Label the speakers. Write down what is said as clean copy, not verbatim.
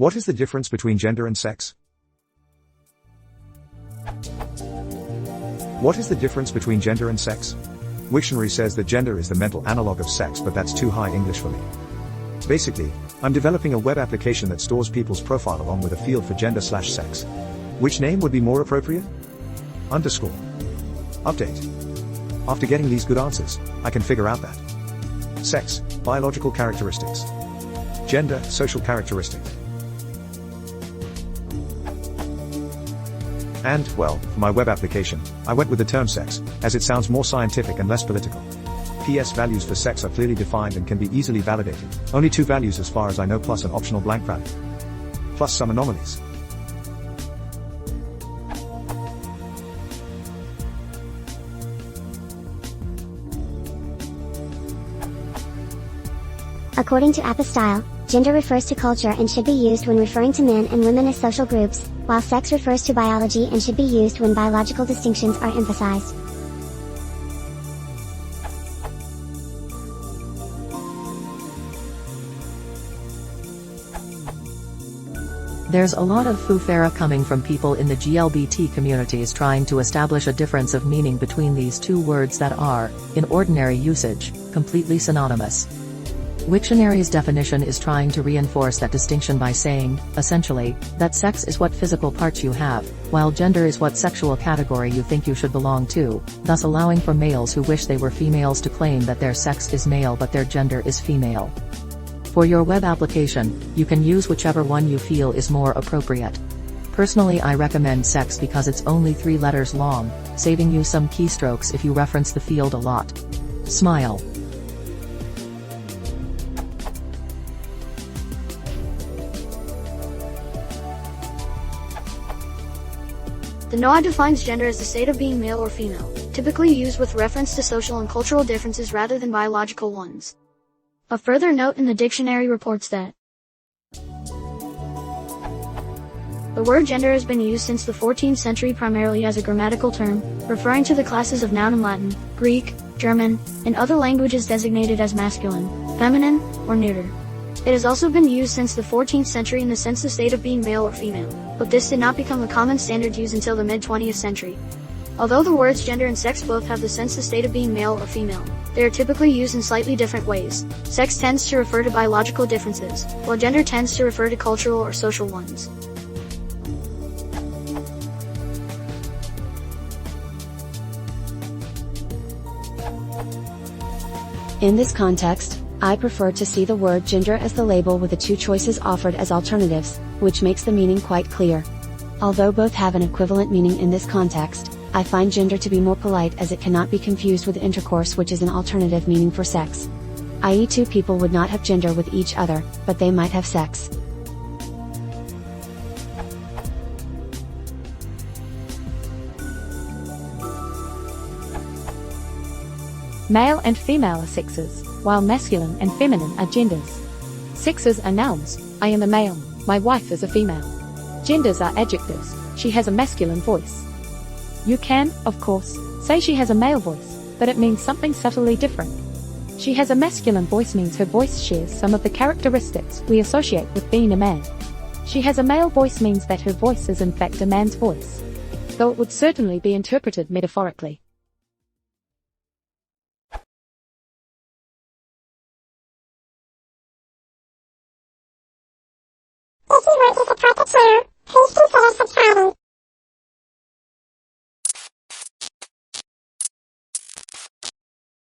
Speaker 1: What is the difference between gender and sex? What is the difference between gender and sex? Wiktionary says that gender is the mental analog of sex, but that's too high English for me. Basically, I'm developing a web application that stores people's profile along with a field for gender/sex. Which name would be more appropriate? Underscore. Update. After getting these good answers, I can figure out that sex, biological characteristics. Gender, social characteristics. And, well, for my web application, I went with the term sex, as it sounds more scientific and less political. PS values for sex are clearly defined and can be easily validated. Only 2 values as far as I know, plus an optional blank value. Plus some anomalies.
Speaker 2: According to Apostyle, gender refers to culture and should be used when referring to men and women as social groups, while sex refers to biology and should be used when biological distinctions are emphasized.
Speaker 3: There's a lot of foo-fara coming from people in the GLBT communities trying to establish a difference of meaning between these two words that are, in ordinary usage, completely synonymous. Wiktionary's definition is trying to reinforce that distinction by saying, essentially, that sex is what physical parts you have, while gender is what sexual category you think you should belong to, thus allowing for males who wish they were females to claim that their sex is male but their gender is female. For your web application, you can use whichever one you feel is more appropriate. Personally, I recommend sex because it's only 3 letters long, saving you some keystrokes if you reference the field a lot. Smile.
Speaker 4: The NOA defines gender as the state of being male or female, typically used with reference to social and cultural differences rather than biological ones. A further note in the dictionary reports that the word gender has been used since the 14th century primarily as a grammatical term, referring to the classes of noun in Latin, Greek, German, and other languages designated as masculine, feminine, or neuter. It has also been used since the 14th century in the sense of state of being male or female, but this did not become the common standard used until the mid-20th century. Although the words gender and sex both have the sense of state of being male or female, they are typically used in slightly different ways. Sex tends to refer to biological differences, while gender tends to refer to cultural or social ones.
Speaker 5: In this context, I prefer to see the word gender as the label with the 2 choices offered as alternatives, which makes the meaning quite clear. Although both have an equivalent meaning in this context, I find gender to be more polite as it cannot be confused with intercourse, which is an alternative meaning for sex. I.e., 2 people would not have gender with each other, but they might have sex.
Speaker 6: Male and female are sexes, while masculine and feminine are genders. Sexes are nouns. I am a male, my wife is a female. Genders are adjectives. She has a masculine voice. You can, of course, say she has a male voice, but it means something subtly different. She has a masculine voice means her voice shares some of the characteristics we associate with being a man. She has a male voice means that her voice is in fact a man's voice, though it would certainly be interpreted metaphorically.
Speaker 2: If you want to support the channel,